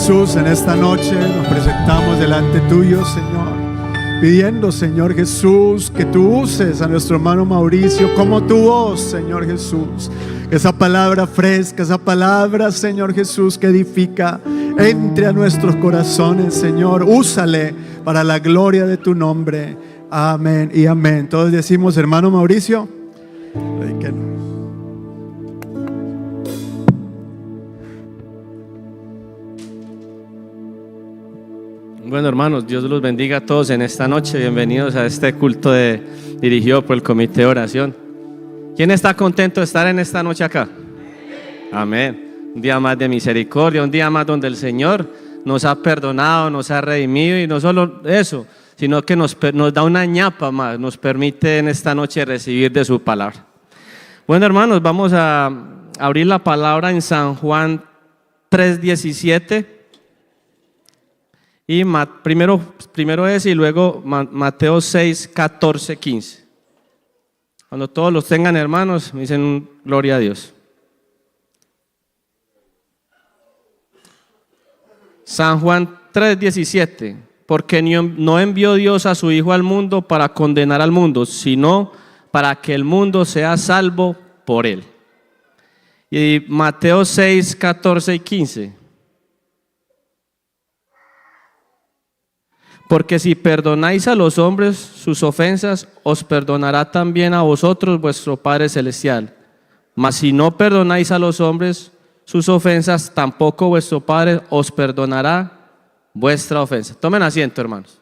Jesús, en esta noche nos presentamos delante tuyo, Señor, pidiendo, Señor Jesús, que tú uses a nuestro hermano Mauricio como tu voz, Señor Jesús. Que esa palabra fresca, esa palabra, Señor Jesús, que edifica, entre a nuestros corazones, Señor. Úsale para la gloria de tu nombre. Amén y amén. Todos decimos, hermano Mauricio. Bueno, hermanos, Dios los bendiga a todos en esta noche. Bienvenidos a este culto dirigido por el Comité de Oración. ¿Quién está contento de estar en esta noche acá? Amén. Un día más de misericordia, un día más donde el Señor nos ha perdonado, nos ha redimido, y no solo eso, sino que nos da una ñapa más, nos permite en esta noche recibir de su palabra. Bueno, hermanos, vamos a abrir la palabra en San Juan 3:17. Y primero es, y luego Mateo 6, 14, 15. Cuando todos los tengan, hermanos, me dicen gloria a Dios. San Juan 3, 17. Porque no envió Dios a su Hijo al mundo para condenar al mundo, sino para que el mundo sea salvo por él. Y Mateo 6, 14 y 15. Porque si perdonáis a los hombres sus ofensas, os perdonará también a vosotros vuestro Padre Celestial. Mas si no perdonáis a los hombres sus ofensas, tampoco vuestro Padre os perdonará vuestra ofensa. Tomen asiento, hermanos.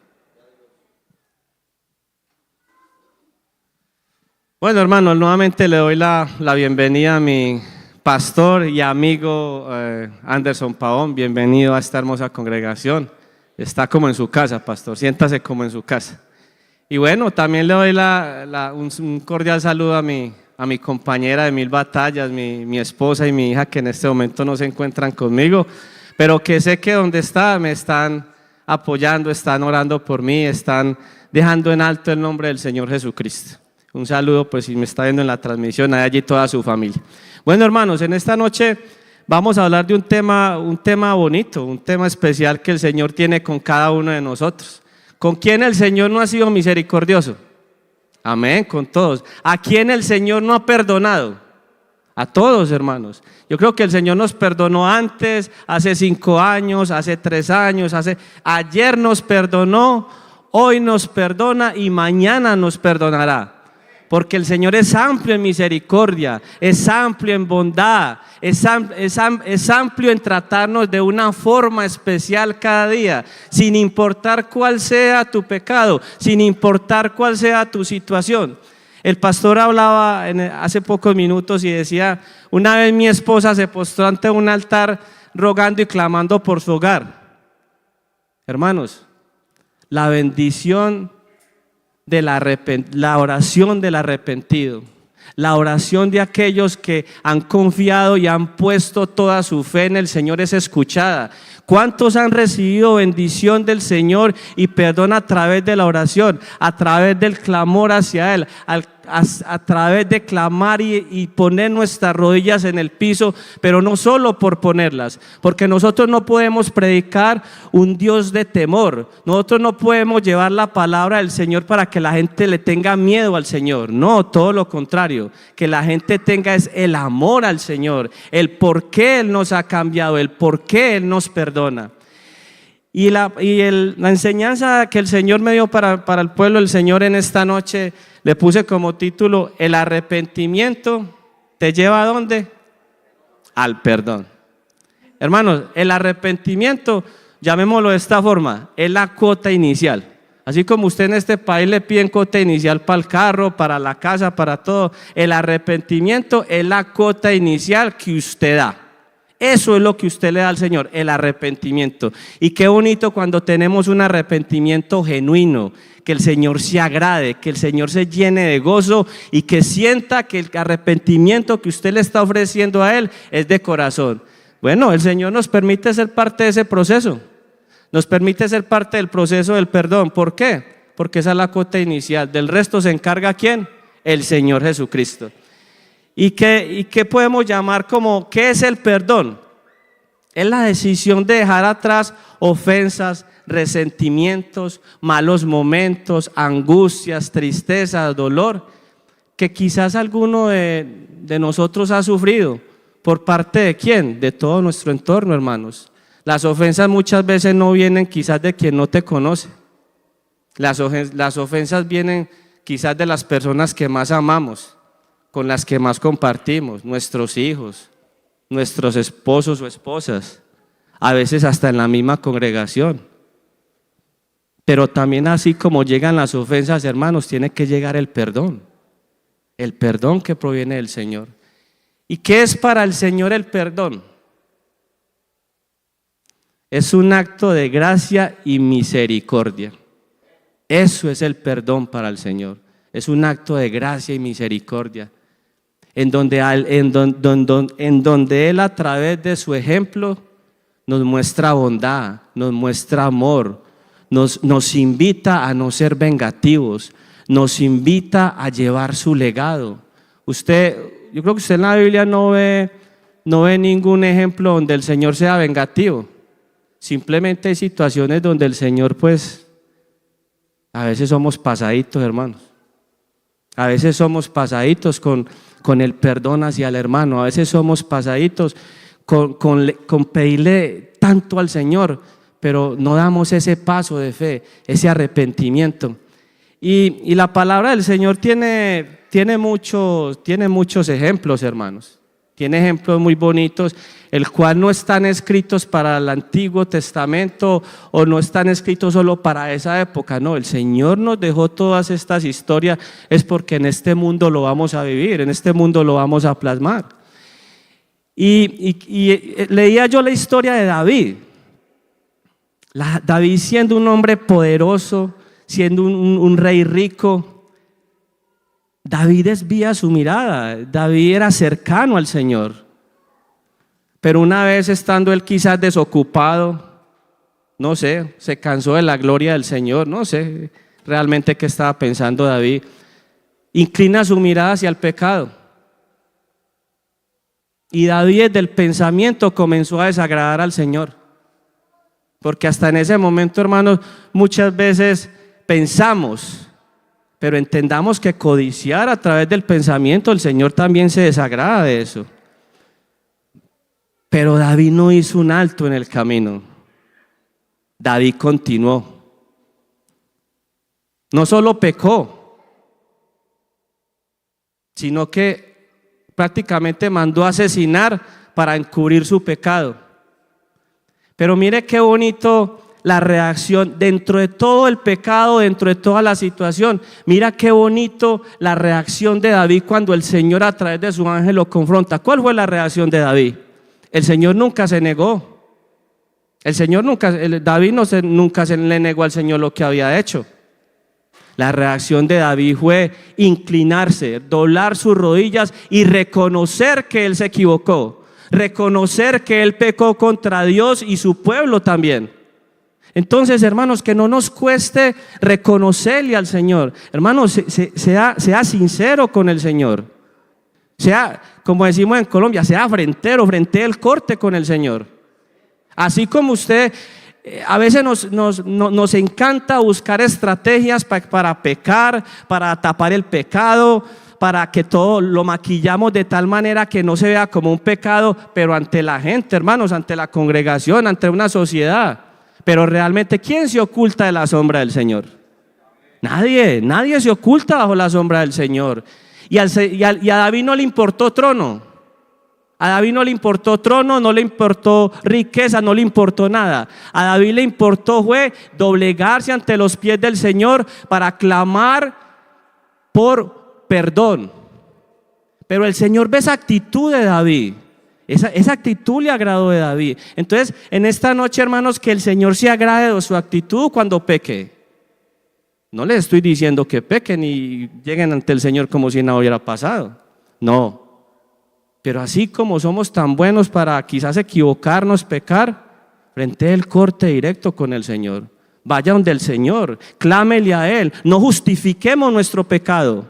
Bueno, hermanos, nuevamente le doy la bienvenida a mi pastor y amigo Anderson Pavón. Bienvenido a esta hermosa congregación. Está como en su casa, pastor, siéntase como en su casa. Y bueno, también le doy un cordial saludo a mi compañera de 1000 batallas, mi esposa y mi hija, que en este momento no se encuentran conmigo, pero que sé que donde está me están apoyando, están orando por mí, están dejando en alto el nombre del Señor Jesucristo. Un saludo, pues si me está viendo en la transmisión, hay allí toda su familia. Bueno, hermanos, en esta noche vamos a hablar de un tema bonito, un tema especial que el Señor tiene con cada uno de nosotros. ¿Con quién el Señor no ha sido misericordioso? Amén, con todos. ¿A quién el Señor no ha perdonado? A todos, hermanos. Yo creo que el Señor nos perdonó antes, hace 5 años, hace 3 años, ayer nos perdonó, hoy nos perdona y mañana nos perdonará. Porque el Señor es amplio en misericordia, es amplio en bondad, es amplio en tratarnos de una forma especial cada día, sin importar cuál sea tu pecado, sin importar cuál sea tu situación. El pastor hablaba hace pocos minutos y decía, una vez mi esposa se postró ante un altar rogando y clamando por su hogar. Hermanos, la bendición de la oración del arrepentido, la oración de aquellos que han confiado y han puesto toda su fe en el Señor es escuchada. ¿Cuántos han recibido bendición del Señor y perdón a través de la oración, a través del clamor hacia Él, a través de clamar y poner nuestras rodillas en el piso, pero no solo por ponerlas, porque nosotros no podemos predicar un Dios de temor, nosotros no podemos llevar la palabra del Señor para que la gente le tenga miedo al Señor, no, todo lo contrario, que la gente tenga es el amor al Señor, el por qué Él nos ha cambiado, el por qué Él nos perdona. Y la enseñanza que el Señor me dio para el pueblo del Señor en esta noche, le puse como título: el arrepentimiento te lleva ¿a dónde? Al perdón. Hermanos, el arrepentimiento, llamémoslo de esta forma, es la cuota inicial. Así como usted en este país le piden cuota inicial para el carro, para la casa, para todo, el arrepentimiento es la cuota inicial que usted da. Eso es lo que usted le da al Señor, el arrepentimiento. Y qué bonito cuando tenemos un arrepentimiento genuino, que el Señor se agrade, que el Señor se llene de gozo y que sienta que el arrepentimiento que usted le está ofreciendo a Él es de corazón. Bueno, el Señor nos permite ser parte de ese proceso, nos permite ser parte del proceso del perdón. ¿Por qué? Porque esa es la cuota inicial. Del resto se encarga ¿quién? El Señor Jesucristo. ¿Y qué podemos llamar como qué es el perdón? Es la decisión de dejar atrás ofensas, resentimientos, malos momentos, angustias, tristezas, dolor, que quizás alguno de nosotros ha sufrido. ¿Por parte de quién? De todo nuestro entorno, hermanos. Las ofensas muchas veces no vienen quizás de quien no te conoce. Las ofensas vienen quizás de las personas que más amamos, con las que más compartimos, nuestros hijos, nuestros esposos o esposas, a veces hasta en la misma congregación. Pero también así como llegan las ofensas, hermanos, tiene que llegar el perdón que proviene del Señor. ¿Y qué es para el Señor el perdón? Es un acto de gracia y misericordia. Eso es el perdón para el Señor. Es un acto de gracia y misericordia. En donde Él a través de su ejemplo nos muestra bondad, nos muestra amor, nos invita a no ser vengativos, nos invita a llevar su legado. Yo creo que usted en la Biblia no ve ningún ejemplo donde el Señor sea vengativo. Simplemente hay situaciones donde el Señor, pues, a veces somos pasaditos, hermanos. A veces somos pasaditos con el perdón hacia el hermano. A veces somos pasaditos con pedirle tanto al Señor, pero no damos ese paso de fe, ese arrepentimiento. Y la palabra del Señor tiene muchos ejemplos, hermanos. Tiene ejemplos muy bonitos, el cual no están escritos para el Antiguo Testamento o no están escritos solo para esa época. No, el Señor nos dejó todas estas historias, es porque en este mundo lo vamos a vivir, en este mundo lo vamos a plasmar. Y leía yo la historia de David. David siendo un hombre poderoso, siendo un rey rico, David desvía su mirada. David era cercano al Señor, pero una vez estando él quizás desocupado, no sé, se cansó de la gloria del Señor, no sé realmente qué estaba pensando David, inclina su mirada hacia el pecado. Y David desde el pensamiento comenzó a desagradar al Señor, porque hasta en ese momento, hermanos, muchas veces pensamos, pero entendamos que codiciar a través del pensamiento, el Señor también se desagrada de eso. Pero David no hizo un alto en el camino. David continuó. No solo pecó, sino que prácticamente mandó a asesinar para encubrir su pecado. Pero mire qué bonito la reacción dentro de todo el pecado, dentro de toda la situación. Mira qué bonito la reacción de David cuando el Señor a través de su ángel lo confronta. ¿Cuál fue la reacción de David? El Señor nunca se negó. David nunca se le negó al Señor lo que había hecho. La reacción de David fue inclinarse, doblar sus rodillas y reconocer que él se equivocó, reconocer que él pecó contra Dios y su pueblo también. Entonces, hermanos, que no nos cueste reconocerle al Señor. Hermanos, sea sincero con el Señor. Sea, como decimos en Colombia, sea frentero, frente el corte con el Señor. Así como usted, a veces nos encanta buscar estrategias para pecar, para tapar el pecado, para que todo lo maquillamos de tal manera que no se vea como un pecado, pero ante la gente, hermanos, ante la congregación, ante una sociedad. Pero realmente, ¿quién se oculta de la sombra del Señor? Nadie se oculta bajo la sombra del Señor. Y a David no le importó trono. A David no le importó trono, no le importó riqueza, no le importó nada. A David le importó fue doblegarse ante los pies del Señor para clamar por perdón. Pero el Señor ve esa actitud de David. Esa actitud le agradó de David. Entonces, en esta noche, hermanos, que el Señor se agrade de su actitud cuando peque. No les estoy diciendo que pequen y lleguen ante el Señor como si nada hubiera pasado. No. Pero así como somos tan buenos para quizás equivocarnos, pecar, frente al corte directo con el Señor. Vaya donde el Señor, clámele a Él. No justifiquemos nuestro pecado.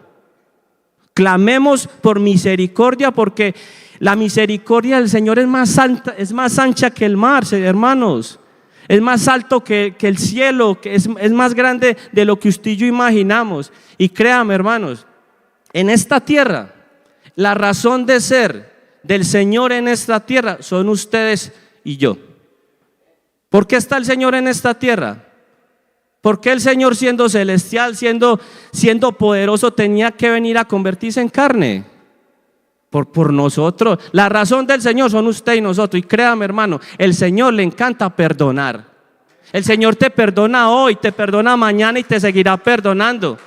Clamemos por misericordia, porque la misericordia del Señor es más santa, es más ancha que el mar, hermanos. Es más alto que el cielo, que es más grande de lo que usted y yo imaginamos. Y créame, hermanos, en esta tierra, la razón de ser del Señor en esta tierra son ustedes y yo. ¿Por qué está el Señor en esta tierra? ¿Por qué el Señor, siendo celestial, siendo poderoso, tenía que venir a convertirse en carne? Por nosotros. La razón del Señor son usted y nosotros. Y créame, hermano, el Señor le encanta perdonar. El Señor te perdona hoy, te perdona mañana y te seguirá perdonando.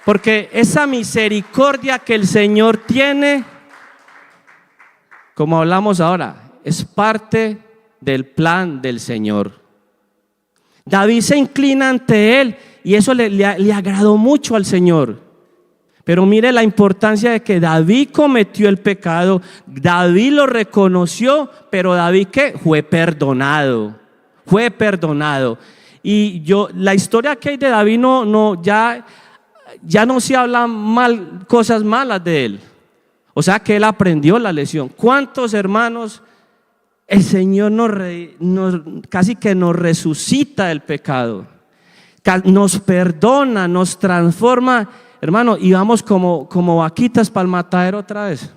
Porque esa misericordia que el Señor tiene, como hablamos ahora, es parte del plan del Señor. David se inclina ante Él y eso le agradó mucho al Señor. Pero mire la importancia de que David cometió el pecado, David lo reconoció, pero David ¿qué? Fue perdonado. Y la historia que hay de David ya no se habla cosas malas de él. O sea que él aprendió la lección. ¿Cuántos hermanos el Señor casi que nos resucita del pecado? Nos perdona, nos transforma. Hermano, y vamos como vaquitas para el matadero otra vez.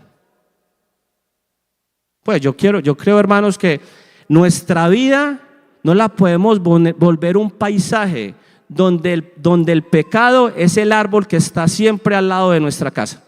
Pues yo creo, hermanos, que nuestra vida no la podemos volver un paisaje donde el pecado es el árbol que está siempre al lado de nuestra casa.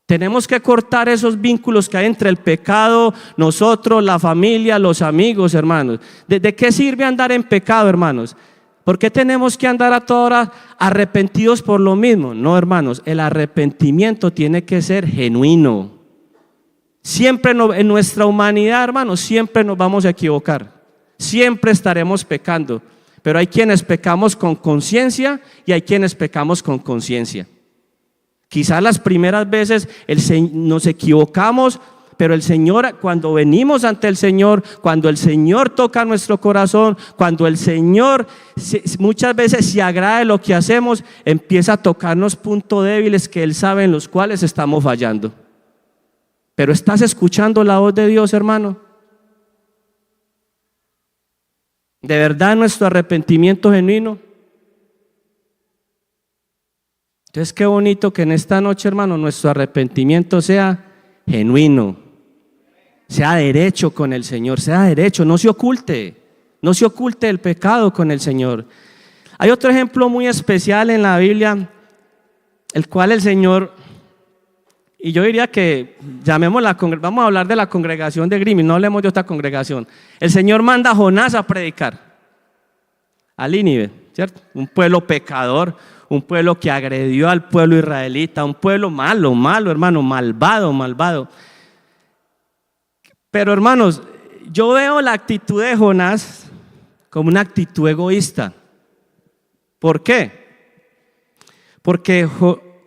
Tenemos que cortar esos vínculos que hay entre el pecado, nosotros, la familia, los amigos, hermanos. ¿De qué sirve andar en pecado, hermanos? ¿Por qué tenemos que andar a toda hora arrepentidos por lo mismo? No, hermanos, el arrepentimiento tiene que ser genuino. Siempre en nuestra humanidad, hermanos, siempre nos vamos a equivocar. Siempre estaremos pecando. Pero hay quienes pecamos con conciencia y hay quienes pecamos con conciencia. Quizás las primeras veces nos equivocamos, pero el Señor, cuando venimos ante el Señor, cuando el Señor toca nuestro corazón, cuando el Señor muchas veces se agrada de lo que hacemos, empieza a tocarnos puntos débiles que Él sabe en los cuales estamos fallando. Pero ¿estás escuchando la voz de Dios, hermano? ¿De verdad nuestro arrepentimiento genuino? Entonces qué bonito que en esta noche, hermano, nuestro arrepentimiento sea genuino, sea derecho con el Señor, sea derecho, no se oculte el pecado con el Señor. Hay otro ejemplo muy especial en la Biblia, el cual el Señor, y yo diría que vamos a hablar de la congregación de Greenville, no hablemos de otra congregación. El Señor manda a Jonás a predicar a Nínive, ¿cierto? Un pueblo pecador, un pueblo que agredió al pueblo israelita, un pueblo malo, hermano, malvado. Pero hermanos, yo veo la actitud de Jonás como una actitud egoísta. ¿Por qué? Porque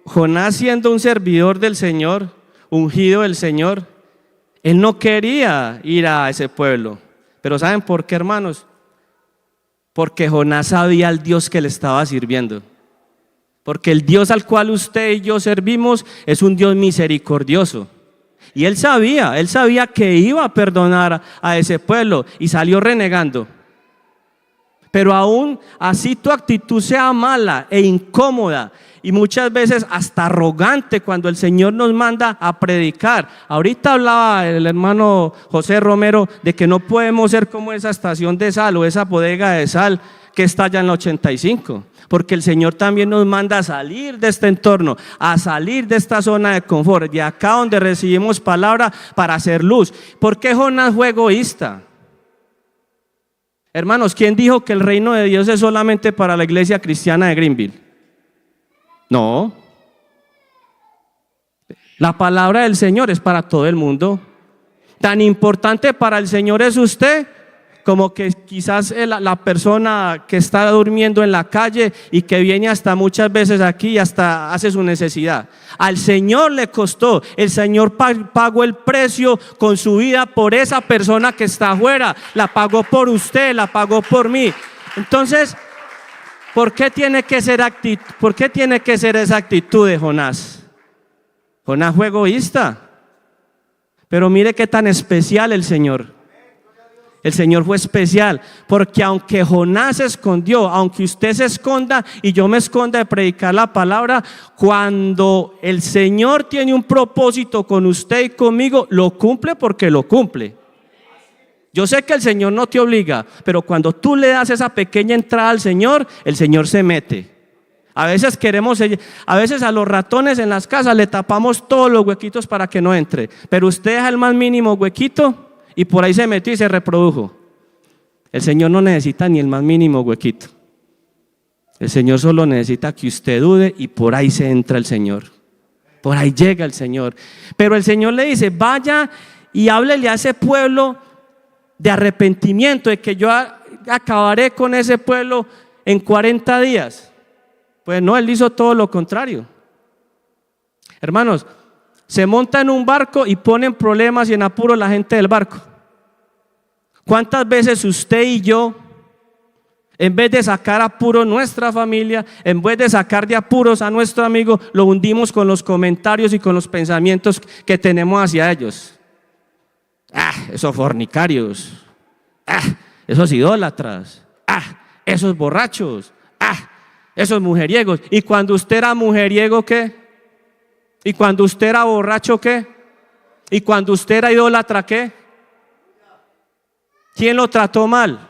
Jonás, siendo un servidor del Señor, ungido del Señor, él no quería ir a ese pueblo. Pero ¿saben por qué, hermanos? Porque Jonás sabía al Dios que le estaba sirviendo. Porque el Dios al cual usted y yo servimos es un Dios misericordioso. Y él sabía que iba a perdonar a ese pueblo y salió renegando. Pero aún así tu actitud sea mala e incómoda y muchas veces hasta arrogante cuando el Señor nos manda a predicar. Ahorita hablaba el hermano José Romero de que no podemos ser como esa estación de sal o esa bodega de sal que está allá en la 85. Porque el Señor también nos manda a salir de este entorno, a salir de esta zona de confort, de acá donde recibimos palabra para hacer luz. ¿Por qué Jonás fue egoísta? Hermanos, ¿quién dijo que el reino de Dios es solamente para la iglesia cristiana de Greenville? No. La palabra del Señor es para todo el mundo. Tan importante para el Señor es usted como que quizás la persona que está durmiendo en la calle y que viene hasta muchas veces aquí y hasta hace su necesidad. Al Señor le costó, el Señor pagó el precio con su vida por esa persona que está afuera, la pagó por usted, la pagó por mí. Entonces, ¿Por qué tiene que ser esa actitud de Jonás? Jonás fue egoísta. Pero mire qué tan especial el Señor. El Señor fue especial, porque aunque Jonás se escondió, aunque usted se esconda y yo me esconda de predicar la palabra, cuando el Señor tiene un propósito con usted y conmigo, lo cumple porque lo cumple. Yo sé que el Señor no te obliga, pero cuando tú le das esa pequeña entrada al Señor, el Señor se mete. A veces a los ratones en las casas le tapamos todos los huequitos para que no entre, pero usted deja el más mínimo huequito y por ahí se metió y se reprodujo. El Señor no necesita ni el más mínimo huequito. El Señor solo necesita que usted dude y por ahí se entra el Señor. Por ahí llega el Señor. Pero el Señor le dice, vaya y háblele a ese pueblo de arrepentimiento, de que yo acabaré con ese pueblo en 40 días. Pues no, él hizo todo lo contrario. Hermanos, se monta en un barco y pone en problemas y en apuros la gente del barco. ¿Cuántas veces usted y yo, en vez de sacar apuros nuestra familia, en vez de sacar de apuros a nuestro amigo, lo hundimos con los comentarios y con los pensamientos que tenemos hacia ellos? Esos fornicarios, esos idólatras, esos borrachos, esos mujeriegos. Y cuando usted era mujeriego, ¿qué? ¿Y cuando usted era borracho, qué? ¿Y cuando usted era idólatra, qué? ¿Quién lo trató mal?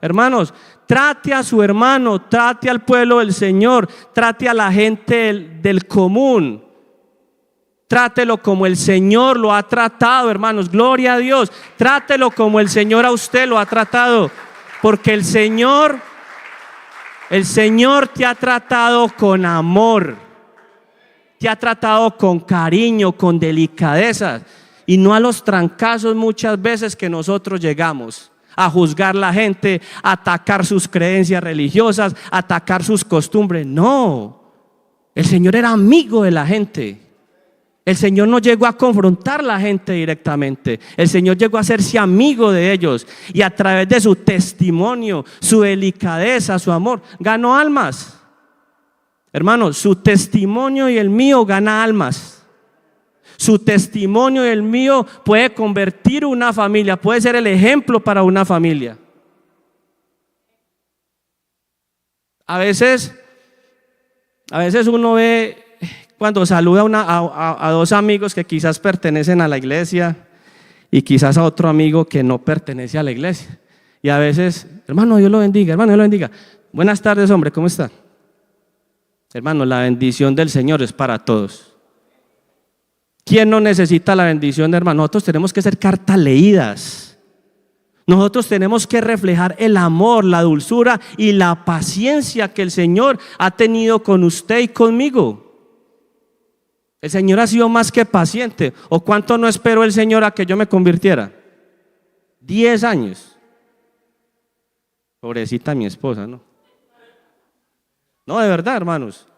Hermanos, trate a su hermano, trate al pueblo del Señor, trate a la gente del común. Trátelo como el Señor lo ha tratado, hermanos. Gloria a Dios. Trátelo como el Señor a usted lo ha tratado. Porque el Señor te ha tratado con amor. Te ha tratado con cariño, con delicadeza, y no a los trancazos muchas veces que nosotros llegamos a juzgar la gente, a atacar sus creencias religiosas, a atacar sus costumbres. No, el Señor era amigo de la gente. El Señor no llegó a confrontar a la gente directamente. El Señor llegó a hacerse amigo de ellos, y a través de su testimonio, su delicadeza, su amor, ganó almas. Hermanos, su testimonio y el mío gana almas. Su testimonio y el mío puede convertir una familia, puede ser el ejemplo para una familia. A veces uno ve cuando saluda a dos amigos que quizás pertenecen a la iglesia y quizás a otro amigo que no pertenece a la iglesia. Y a veces, hermano, Dios lo bendiga, hermano, Dios lo bendiga. Buenas tardes, hombre, ¿cómo está? Hermano, la bendición del Señor es para todos. ¿Quién no necesita la bendición, hermano? Nosotros tenemos que ser cartas leídas. Nosotros tenemos que reflejar el amor, la dulzura y la paciencia que el Señor ha tenido con usted y conmigo. El Señor ha sido más que paciente. ¿O cuánto no esperó el Señor a que yo me convirtiera? 10 años. Pobrecita mi esposa, ¿no? No, de verdad, hermanos.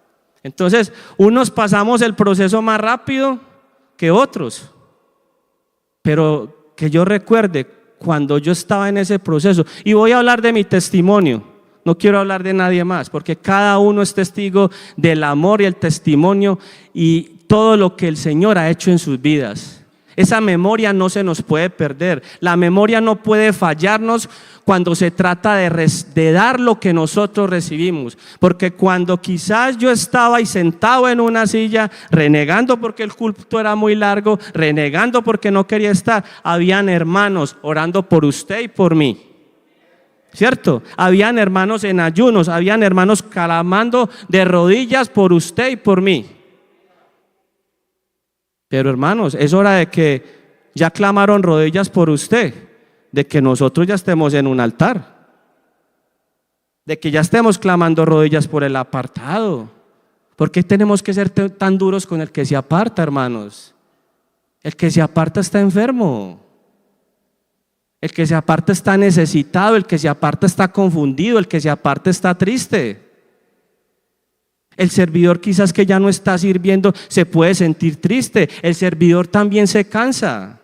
Entonces, unos pasamos el proceso más rápido que otros. Pero que yo recuerde cuando yo estaba en ese proceso. Y voy a hablar de mi testimonio. No quiero hablar de nadie más, porque cada uno es testigo del amor y el testimonio y todo lo que el Señor ha hecho en sus vidas. Esa memoria no se nos puede perder. La memoria no puede fallarnos cuando se trata de dar lo que nosotros recibimos. Porque cuando quizás yo estaba ahí sentado en una silla, renegando porque el culto era muy largo, renegando porque no quería estar, habían hermanos orando por usted y por mí. ¿Cierto? Habían hermanos en ayunos, habían hermanos clamando de rodillas por usted y por mí. Pero hermanos, es hora de que ya clamaron rodillas por usted, de que nosotros ya estemos en un altar, de que ya estemos clamando rodillas por el apartado. ¿Por qué tenemos que ser tan duros con el que se aparta, hermanos? El que se aparta está enfermo. El que se aparta está necesitado, el que se aparta está confundido, el que se aparta está triste. El servidor quizás que ya no está sirviendo se puede sentir triste. El servidor también se cansa.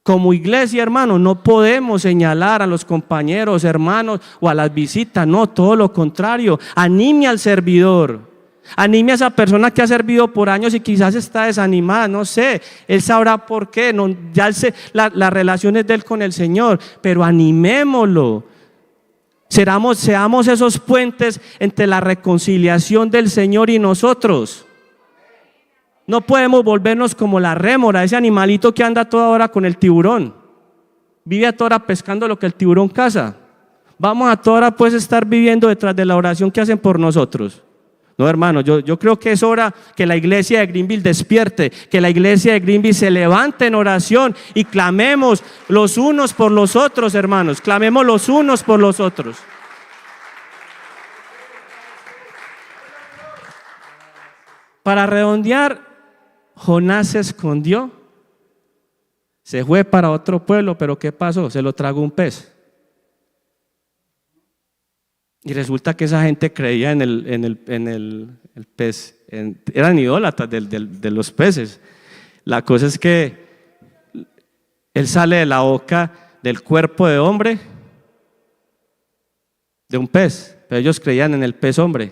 Como iglesia, hermanos, no podemos señalar a los compañeros, hermanos o a las visitas, no, todo lo contrario. Anime al servidor, anime a esa persona que ha servido por años y quizás está desanimada, no sé, él sabrá por qué, no, la relación es de él con el Señor, pero animémoslo. Seamos esos puentes entre la reconciliación del Señor y nosotros. No podemos volvernos como la rémora, ese animalito que anda toda hora con el tiburón. Vive a toda hora pescando lo que el tiburón caza. Vamos a toda hora pues estar viviendo detrás de la oración que hacen por nosotros. No, hermano, yo creo que es hora que la iglesia de Greenville despierte, que la iglesia de Greenville se levante en oración y clamemos los unos por los otros, hermanos. Clamemos los unos por los otros. Para redondear, Jonás se escondió, se fue para otro pueblo, pero ¿qué pasó? Se lo tragó un pez. Y resulta que esa gente creía en el pez, eran idólatras de los peces. La cosa es que él sale de la boca del cuerpo de hombre, de un pez, pero ellos creían en el pez hombre,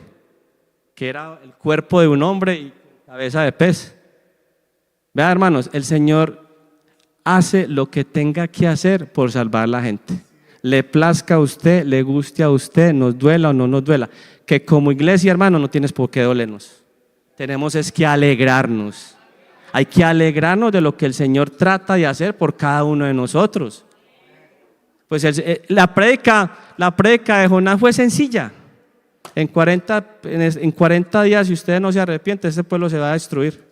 que era el cuerpo de un hombre y cabeza de pez. Vean, hermanos, el Señor hace lo que tenga que hacer por salvar a la gente. Le plazca a usted, le guste a usted, nos duela o no nos duela. Que como iglesia, hermano, no tienes por qué dolernos. Tenemos es que alegrarnos. Hay que alegrarnos de lo que el Señor trata de hacer por cada uno de nosotros. Pues la prédica de Jonás fue sencilla. En 40 días, si usted no se arrepiente, ese pueblo se va a destruir.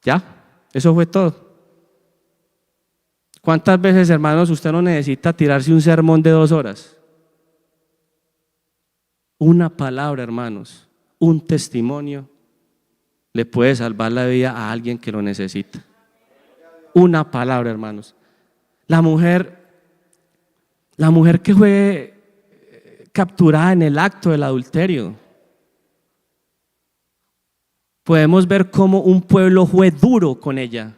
Ya, eso fue todo. ¿Cuántas veces, hermanos, usted no necesita tirarse un sermón de 2 horas? Una palabra, hermanos, un testimonio le puede salvar la vida a alguien que lo necesita. Una palabra, hermanos. La mujer que fue capturada en el acto del adulterio. Podemos ver cómo un pueblo fue duro con ella.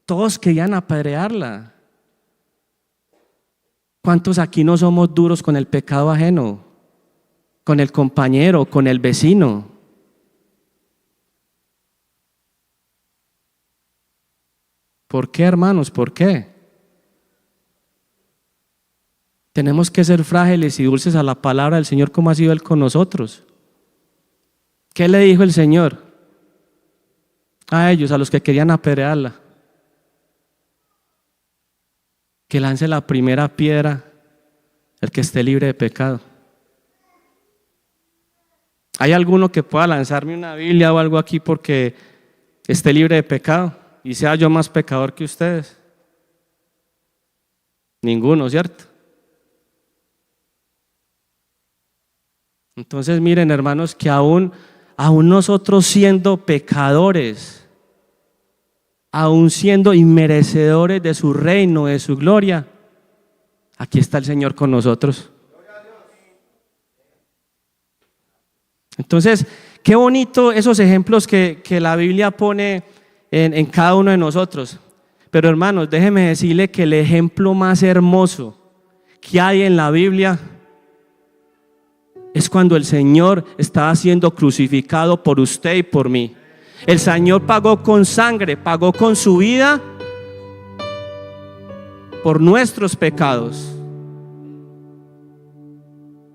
Todos querían apedrearla. ¿Cuántos aquí no somos duros con el pecado ajeno? Con el compañero, con el vecino. ¿Por qué, hermanos? ¿Por qué? Tenemos que ser frágiles y dulces a la palabra del Señor como ha sido Él con nosotros. ¿Qué le dijo el Señor a ellos, a los que querían apedrearla? Que lance la primera piedra el que esté libre de pecado. ¿Hay alguno que pueda lanzarme una Biblia o algo aquí porque esté libre de pecado y sea yo más pecador que ustedes? Ninguno, ¿cierto? Entonces miren, hermanos, que aún nosotros siendo pecadores, aún siendo inmerecedores de su reino, de su gloria, aquí está el Señor con nosotros. Entonces, qué bonito esos ejemplos que la Biblia pone en cada uno de nosotros. Pero hermanos, déjeme decirle que el ejemplo más hermoso que hay en la Biblia es cuando el Señor estaba siendo crucificado por usted y por mí. El Señor pagó con sangre, pagó con su vida por nuestros pecados.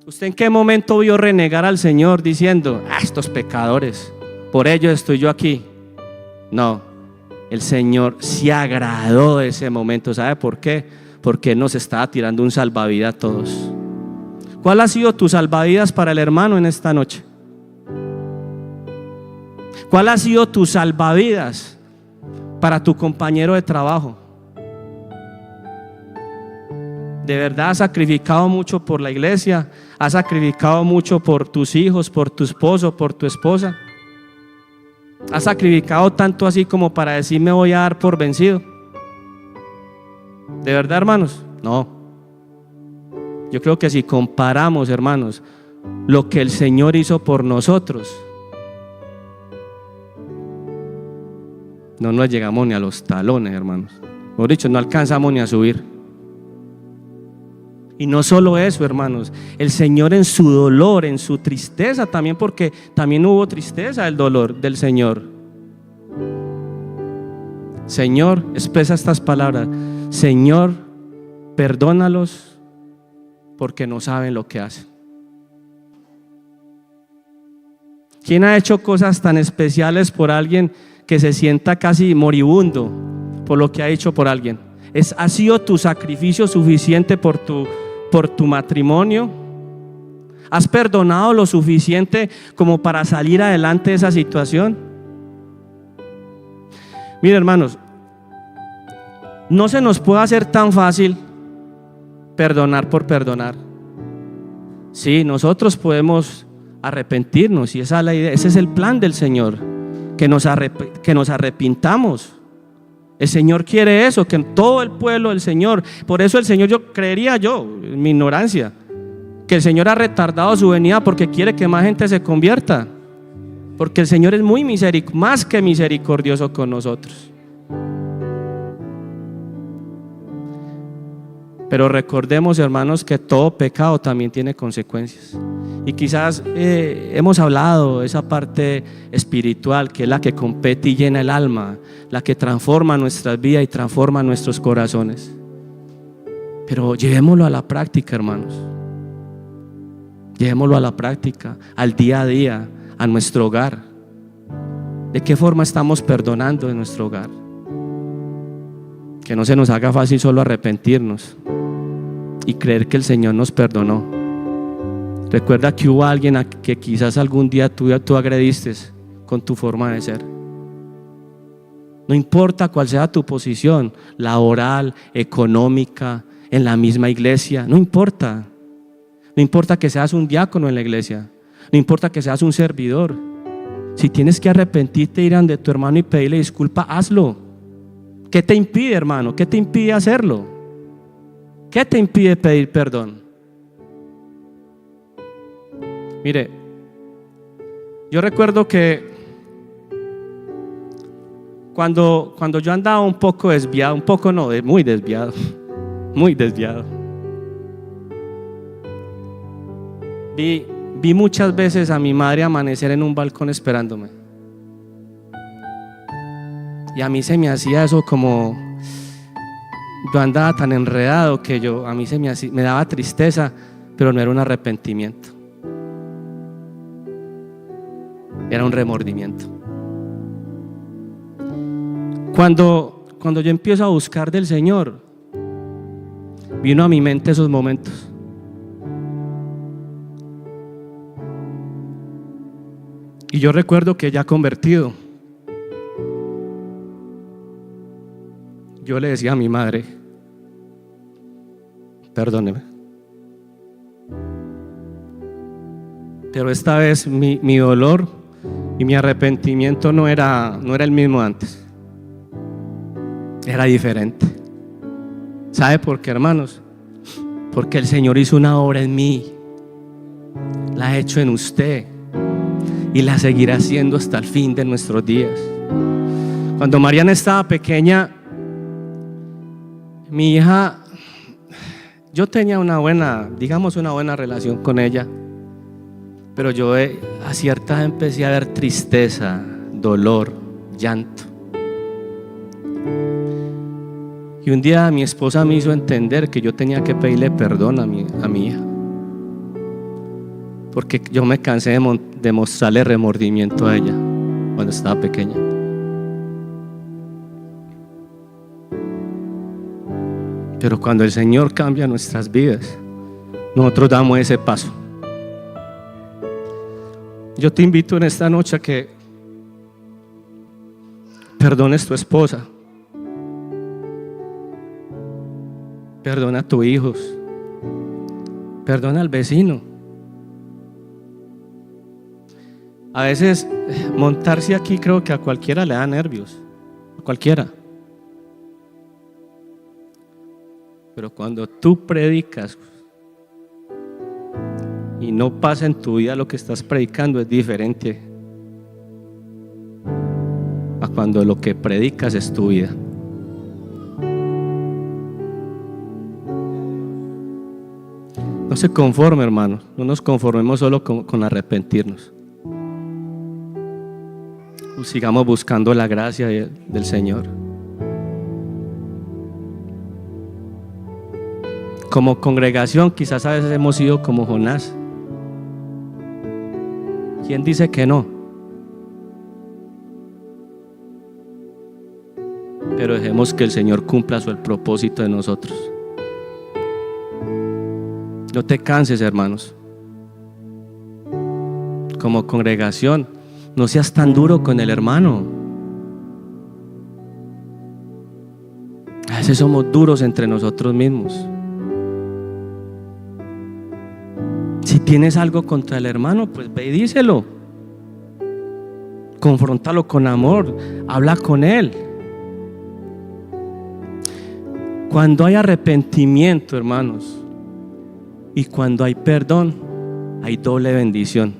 ¿Usted en qué momento vio renegar al Señor diciendo, estos pecadores, por ellos estoy yo aquí? No, el Señor se agradó de ese momento. ¿Sabe por qué? Porque Él nos estaba tirando un salvavidas a todos. ¿Cuál ha sido tu salvavidas para el hermano en esta noche? ¿Cuál ha sido tu salvavidas para tu compañero de trabajo? ¿De verdad has sacrificado mucho por la iglesia? ¿Has sacrificado mucho por tus hijos, por tu esposo, por tu esposa? ¿Has sacrificado tanto así como para decir me voy a dar por vencido? ¿De verdad, hermanos? No. Yo creo que si comparamos, hermanos, lo que el Señor hizo por nosotros, no nos llegamos ni a los talones, hermanos. Mejor dicho, no alcanzamos ni a subir. Y no solo eso, hermanos, el Señor en su dolor, en su tristeza también, porque también hubo tristeza del dolor del Señor. Señor, expresa estas palabras: Señor, perdónalos porque no saben lo que hacen. ¿Quién ha hecho cosas tan especiales por alguien que se sienta casi moribundo por lo que ha hecho por alguien? ¿Ha sido tu sacrificio suficiente por tu matrimonio? ¿Has perdonado lo suficiente como para salir adelante de esa situación? Mira, hermanos, no se nos puede hacer tan fácil perdonar por perdonar. Sí, nosotros podemos arrepentirnos, y esa es la idea, ese es el plan del Señor, que nos arrepintamos. El Señor quiere eso, que todo el pueblo del Señor. Por eso el Señor, creería yo, en mi ignorancia, que el Señor ha retardado su venida porque quiere que más gente se convierta. Porque el Señor es más que misericordioso con nosotros. Pero recordemos, hermanos, que todo pecado también tiene consecuencias. Y quizás hemos hablado de esa parte espiritual, que es la que compete y llena el alma, la que transforma nuestras vidas y transforma nuestros corazones. Pero llevémoslo a la práctica, hermanos. Llevémoslo a la práctica, al día a día, a nuestro hogar. ¿De qué forma estamos perdonando en nuestro hogar? Que no se nos haga fácil solo arrepentirnos y creer que el Señor nos perdonó. Recuerda que hubo alguien a que quizás algún día tú agrediste con tu forma de ser. No importa cuál sea tu posición, laboral, económica, en la misma iglesia, no importa. No importa que seas un diácono en la iglesia, no importa que seas un servidor. Si tienes que arrepentirte, ir ante tu hermano y pedirle disculpa, hazlo. ¿Qué te impide, hermano? ¿Qué te impide hacerlo? ¿Qué te impide pedir perdón? Mire, yo recuerdo que cuando yo andaba un poco desviado, un poco no, muy desviado, vi muchas veces a mi madre amanecer en un balcón esperándome. Y a mí se me hacía eso como, yo andaba tan enredado que a mí me daba tristeza, pero no era un arrepentimiento. Era un remordimiento. Cuando yo empiezo a buscar del Señor, vino a mi mente esos momentos. Y yo recuerdo que ya convertido, yo le decía a mi madre: perdóneme. Pero esta vez mi dolor y mi arrepentimiento no era el mismo antes. Era diferente. ¿Sabe por qué, hermanos? Porque el Señor hizo una obra en mí, la ha hecho en usted y la seguirá haciendo hasta el fin de nuestros días. Cuando Mariana estaba pequeña, mi hija, yo tenía una buena relación con ella, pero yo a cierta edad empecé a ver tristeza, dolor, llanto. Y un día mi esposa me hizo entender que yo tenía que pedirle perdón a mi hija, porque yo me cansé de mostrarle remordimiento a ella cuando estaba pequeña. Pero cuando el Señor cambia nuestras vidas, nosotros damos ese paso. Yo te invito en esta noche a que perdones a tu esposa, perdona a tus hijos, perdona al vecino. A veces montarse aquí creo que a cualquiera le da nervios, a cualquiera. Pero cuando tú predicas y no pasa en tu vida lo que estás predicando, es diferente a cuando lo que predicas es tu vida. se conforme, hermanos. No nos conformemos solo con arrepentirnos. Sigamos buscando la gracia del Señor. Como congregación, quizás a veces hemos sido como Jonás. ¿Quién dice que no? Pero dejemos que el Señor cumpla el propósito de nosotros. No te canses, hermanos. Como congregación, no seas tan duro con el hermano. A veces somos duros entre nosotros mismos. Si tienes algo contra el hermano, pues ve y díselo. Confróntalo con amor. Habla con él. Cuando hay arrepentimiento, hermanos, y cuando hay perdón, hay doble bendición.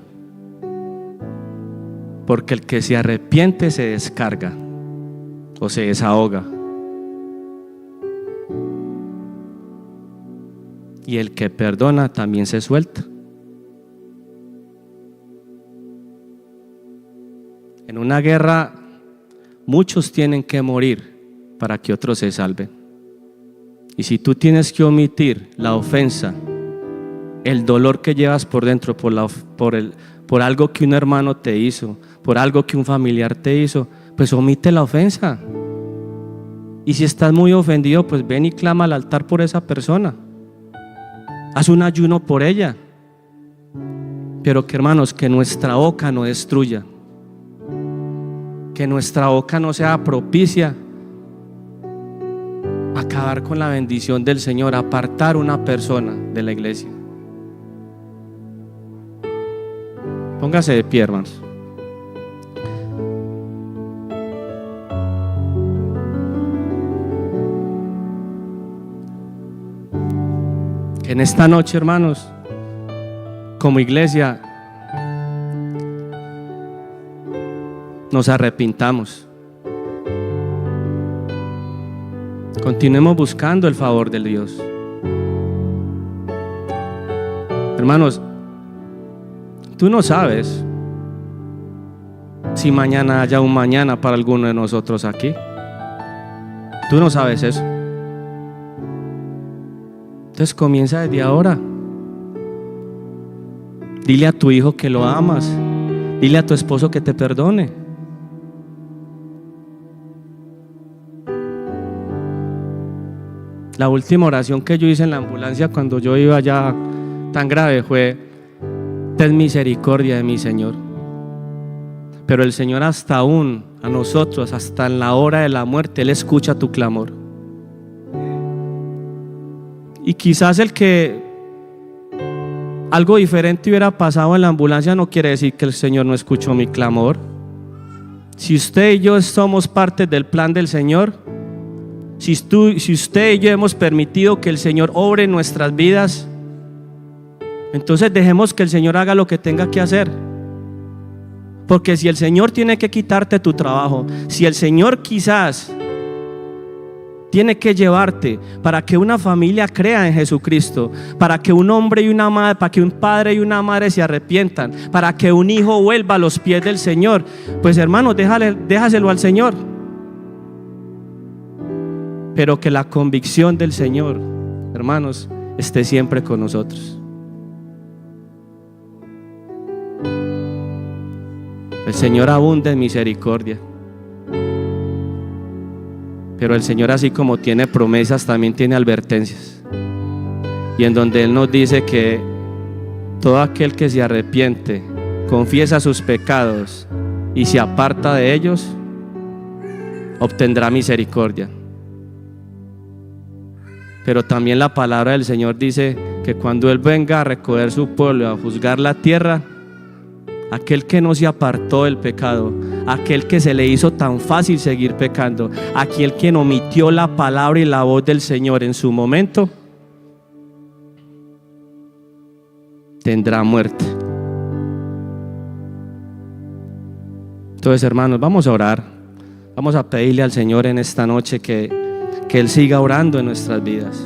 Porque el que se arrepiente se descarga o se desahoga. Y el que perdona también se suelta. En una guerra, muchos tienen que morir para que otros se salven. Y si tú tienes que omitir la ofensa, el dolor que llevas por dentro por algo que un hermano te hizo, por algo que un familiar te hizo, pues omite la ofensa. Y si estás muy ofendido, pues ven y clama al altar por esa persona. Haz un ayuno por ella. Pero que, hermanos, que nuestra boca no destruya. Que nuestra boca no sea propicia a acabar con la bendición del Señor, apartar una persona de la iglesia. Póngase de pie, hermanos. En esta noche, hermanos, como iglesia, nos arrepintamos. Continuemos buscando el favor de Dios. Hermanos, tú no sabes si mañana haya un mañana para alguno de nosotros aquí. Tú no sabes eso. Entonces comienza desde ahora. Dile a tu hijo que lo amas. Dile a tu esposo que te perdone. La última oración que yo hice en la ambulancia cuando yo iba ya tan grave fue: ten misericordia de mí, Señor. Pero el Señor hasta aún, a nosotros, hasta en la hora de la muerte, Él escucha tu clamor. Y quizás el que algo diferente hubiera pasado en la ambulancia no quiere decir que el Señor no escuchó mi clamor. Si usted y yo somos parte del plan del Señor, si usted y yo hemos permitido que el Señor obre en nuestras vidas, entonces dejemos que el Señor haga lo que tenga que hacer. Porque si el Señor tiene que quitarte tu trabajo, si el Señor quizás tiene que llevarte para que una familia crea en Jesucristo, para que un hombre y una madre, para que un padre y una madre se arrepientan, para que un hijo vuelva a los pies del Señor, pues hermanos, déjaselo al Señor. Pero que la convicción del Señor, hermanos, esté siempre con nosotros. El Señor abunda en misericordia. Pero el Señor, así como tiene promesas, también tiene advertencias. Y en donde Él nos dice que todo aquel que se arrepiente, confiesa sus pecados y se aparta de ellos, obtendrá misericordia. Pero también la palabra del Señor dice que cuando Él venga a recoger su pueblo, a juzgar la tierra, aquel que no se apartó del pecado, aquel que se le hizo tan fácil seguir pecando, aquel que omitió la palabra y la voz del Señor en su momento, tendrá muerte. Entonces, hermanos, vamos a orar. Vamos a pedirle al Señor en esta noche que Él siga orando en nuestras vidas.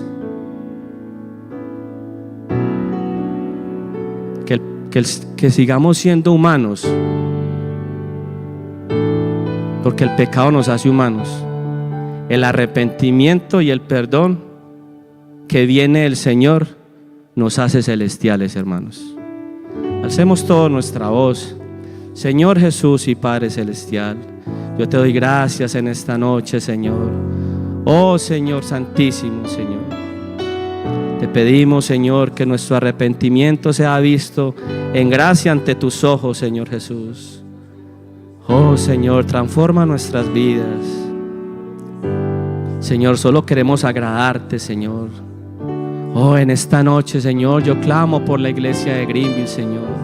que sigamos siendo humanos, porque el pecado nos hace humanos. El arrepentimiento y el perdón que viene del Señor nos hace celestiales, hermanos. Alcemos toda nuestra voz. Señor Jesús y Padre Celestial, yo te doy gracias en esta noche, Señor. Oh Señor Santísimo, Señor, te pedimos, Señor, que nuestro arrepentimiento sea visto en gracia ante tus ojos, Señor Jesús. Oh Señor, transforma nuestras vidas. Señor, solo queremos agradarte, Señor. Oh, en esta noche, Señor, yo clamo por la iglesia de Greenville, Señor.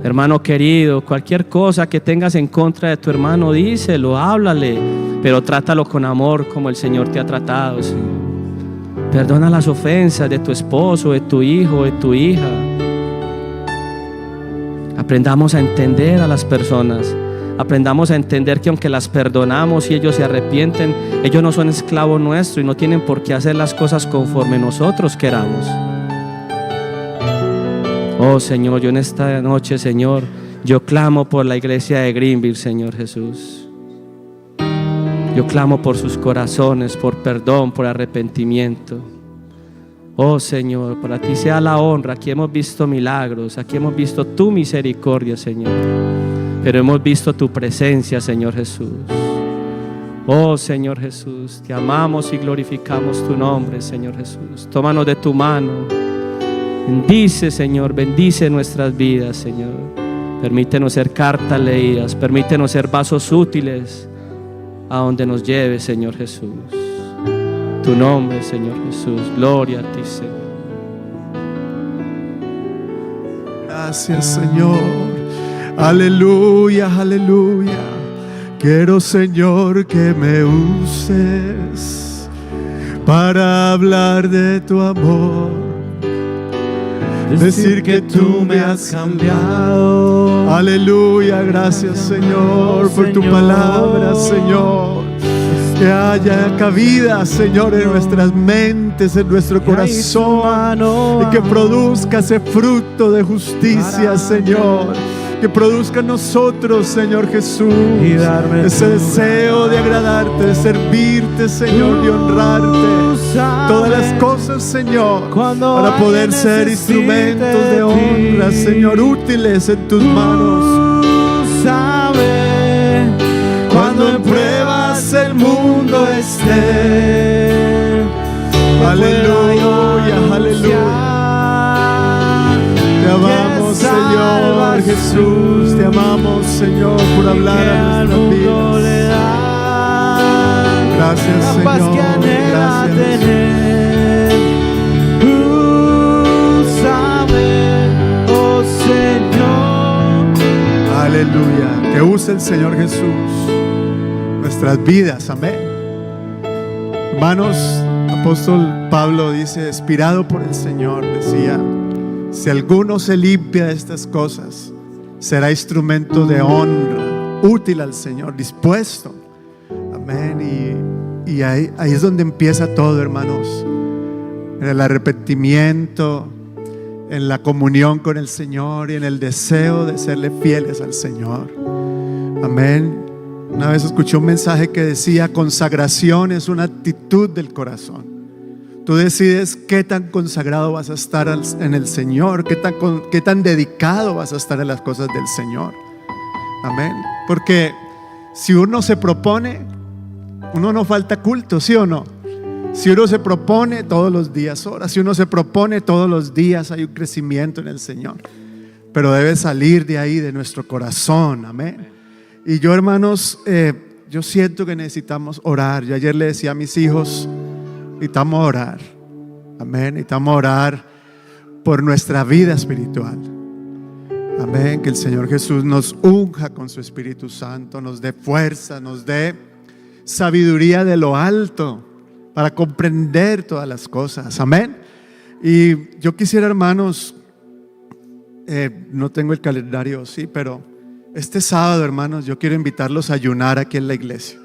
Hermano querido, cualquier cosa que tengas en contra de tu hermano, díselo, háblale, pero trátalo con amor como el Señor te ha tratado, Señor. Perdona las ofensas de tu esposo, de tu hijo, de tu hija. Aprendamos a entender a las personas. Aprendamos a entender que aunque las perdonamos y ellos se arrepienten, ellos no son esclavos nuestros y no tienen por qué hacer las cosas conforme nosotros queramos. Oh Señor, yo en esta noche, Señor, yo clamo por la iglesia de Greenville, Señor Jesús. Yo clamo por sus corazones, por perdón, por arrepentimiento. Oh Señor, para ti sea la honra. Aquí hemos visto milagros, aquí hemos visto tu misericordia, Señor. Pero hemos visto tu presencia, Señor Jesús. Oh Señor Jesús, te amamos y glorificamos tu nombre, Señor Jesús. Tómanos de tu mano. Bendice, Señor, bendice nuestras vidas, Señor. Permítenos ser cartas leídas, permítenos ser vasos útiles a donde nos lleve, Señor Jesús. Tu nombre, Señor Jesús, gloria a ti, Señor. Gracias, Señor. Aleluya, aleluya. Quiero, Señor, que me uses para hablar de tu amor. Decir que tú me has cambiado. Aleluya, gracias, Señor, por tu palabra, Señor. Que haya cabida, Señor, en nuestras mentes, en nuestro corazón, y que produzca ese fruto de justicia, Señor. Que produzca en nosotros, Señor Jesús, ese deseo de agradarte, de servirte, Señor, de honrarte. Todas las cosas, Señor, para poder ser instrumentos de honra, Señor, útiles en tus manos. Cuando en pruebas el mundo esté. Aleluya, aleluya. Te amamos, Señor Jesús, te amamos, Señor, por hablar a nuestras vidas. Gracias, Señor, gracias. Oh Señor. Aleluya, que use el Señor Jesús nuestras vidas, amén. Hermanos, apóstol Pablo dice, inspirado por el Señor, decía: si alguno se limpia de estas cosas, será instrumento de honra, útil al Señor, dispuesto. Amén. Y ahí es donde empieza todo, hermanos. En el arrepentimiento, en la comunión con el Señor y en el deseo de serle fieles al Señor. Amén. Una vez escuché un mensaje que decía: consagración es una actitud del corazón. Tú decides qué tan consagrado vas a estar en el Señor, qué tan dedicado vas a estar en las cosas del Señor. Amén. Porque si uno se propone, uno no falta culto, ¿sí o no? Si uno se propone, todos los días ora. Si uno se propone, todos los días hay un crecimiento en el Señor. Pero debe salir de ahí, de nuestro corazón. Amén. Y yo, hermanos, yo siento que necesitamos orar. Yo ayer le decía a mis hijos: necesitamos orar. Amén. Necesitamos orar por nuestra vida espiritual. Amén. Que el Señor Jesús nos unja con su Espíritu Santo, nos dé fuerza, nos dé sabiduría de lo alto para comprender todas las cosas. Amén. Y yo quisiera, hermanos, no tengo el calendario, sí, pero este sábado, hermanos, yo quiero invitarlos a ayunar aquí en la iglesia.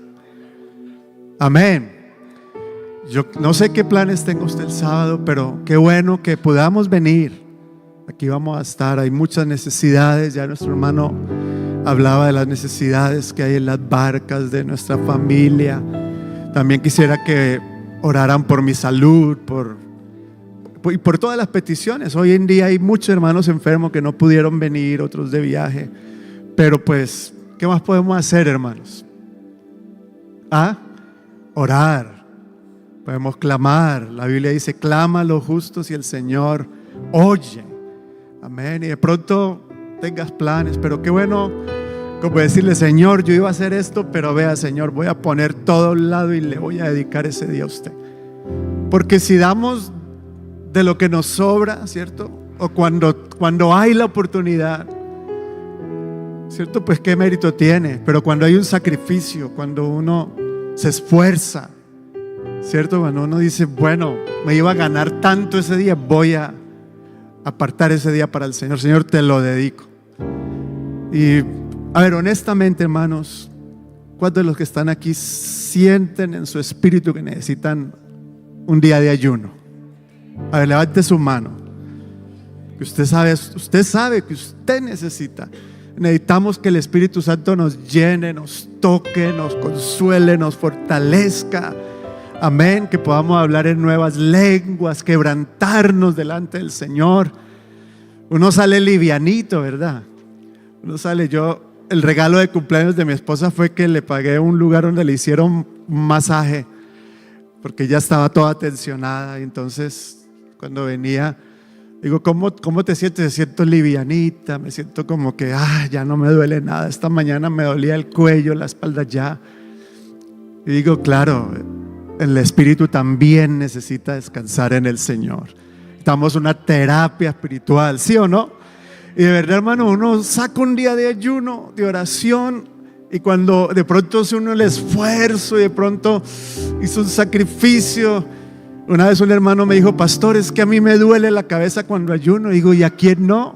Amén. Yo no sé qué planes tenga usted el sábado, pero qué bueno que podamos venir Aquí vamos a estar. Hay muchas necesidades. Ya nuestro hermano hablaba de las necesidades que hay en las barcas de nuestra familia. También quisiera que oraran por mi salud, y por todas las peticiones. Hoy en día hay muchos hermanos enfermos que no pudieron venir, otros de viaje. Pero pues, ¿qué más podemos hacer, hermanos? Orar. Podemos clamar. La Biblia dice: clama a los justos y el Señor oye. Amén. Y de pronto tengas planes, pero qué bueno como decirle: Señor, yo iba a hacer esto, pero vea, Señor, voy a poner todo a un lado y le voy a dedicar ese día a usted. Porque si damos de lo que nos sobra, ¿cierto? O cuando hay la oportunidad, ¿cierto? Pues qué mérito tiene. Pero cuando hay un sacrificio, cuando uno se esfuerza, ¿cierto? Cuando uno dice: bueno, me iba a ganar tanto ese día, voy a apartar ese día para el Señor. Señor, te lo dedico. Y a ver, honestamente, hermanos, ¿cuántos de los que están aquí sienten en su espíritu que necesitan un día de ayuno? A ver, levante su mano. Que usted sabe que usted necesita. Necesitamos que el Espíritu Santo nos llene, nos toque, nos consuele, nos fortalezca. Amén. Que podamos hablar en nuevas lenguas, quebrantarnos delante del Señor. Uno sale livianito, ¿verdad? Uno sale. El regalo de cumpleaños de mi esposa fue que le pagué un lugar donde le hicieron un masaje, porque ella estaba toda tensionada. Y entonces, cuando venía, digo: ¿cómo te sientes? Me siento livianita, me siento como que ya no me duele nada. Esta mañana me dolía el cuello, la espalda ya. Y digo: claro, el espíritu también necesita descansar en el Señor. Estamos en una terapia espiritual, ¿sí o no? Y de verdad, hermano, uno saca un día de ayuno, de oración, y cuando de pronto hace uno el esfuerzo y de pronto hizo un sacrificio. Una vez un hermano me dijo: pastor, es que a mí me duele la cabeza cuando ayuno. Y digo: ¿y a quién no?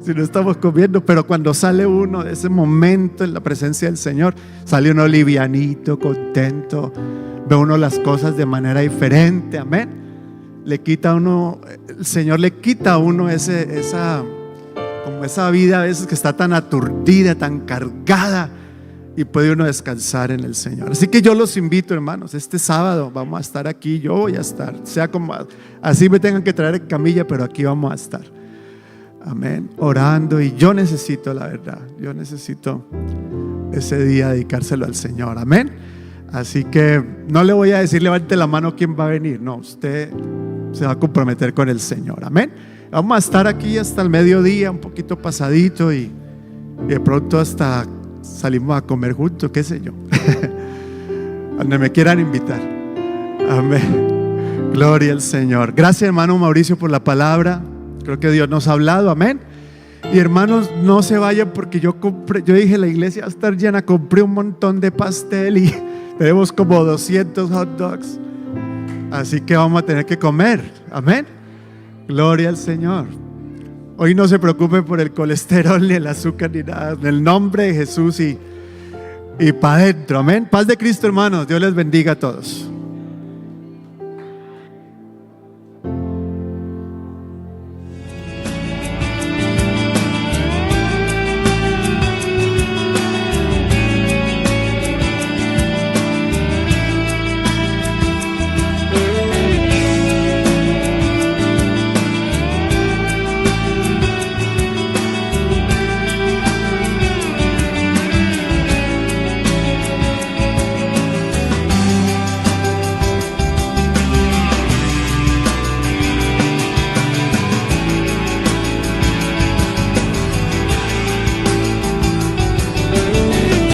Si no estamos comiendo. Pero cuando sale uno de ese momento en la presencia del Señor, sale uno livianito, contento, ve uno las cosas de manera diferente. Amén. El Señor le quita a uno esa vida a veces que está tan aturdida, tan cargada, y puede uno descansar en el Señor. Así que yo los invito, hermanos, este sábado vamos a estar aquí. Yo voy a estar, sea como así me tengan que traer en camilla, pero aquí vamos a estar. Amén, orando. Y yo necesito, la verdad, yo necesito ese día dedicárselo al Señor. Amén. Así que no le voy a decir: levante la mano quién va a venir. No, usted se va a comprometer con el Señor. Amén. Vamos a estar aquí hasta el mediodía, un poquito pasadito, y de pronto hasta salimos a comer juntos, qué sé yo. Donde me quieran invitar. Amén. Gloria al Señor. Gracias, hermano Mauricio, por la palabra. Creo que Dios nos ha hablado. Amén. Y hermanos, no se vayan, porque yo dije: la iglesia va a estar llena. Compré un montón de pastel y tenemos como 200 hot dogs. Así que vamos a tener que comer. Amén. Gloria al Señor. Hoy no se preocupen por el colesterol, ni el azúcar, ni nada. En el nombre de Jesús y para adentro. Amén. Paz de Cristo, hermanos. Dios les bendiga a todos.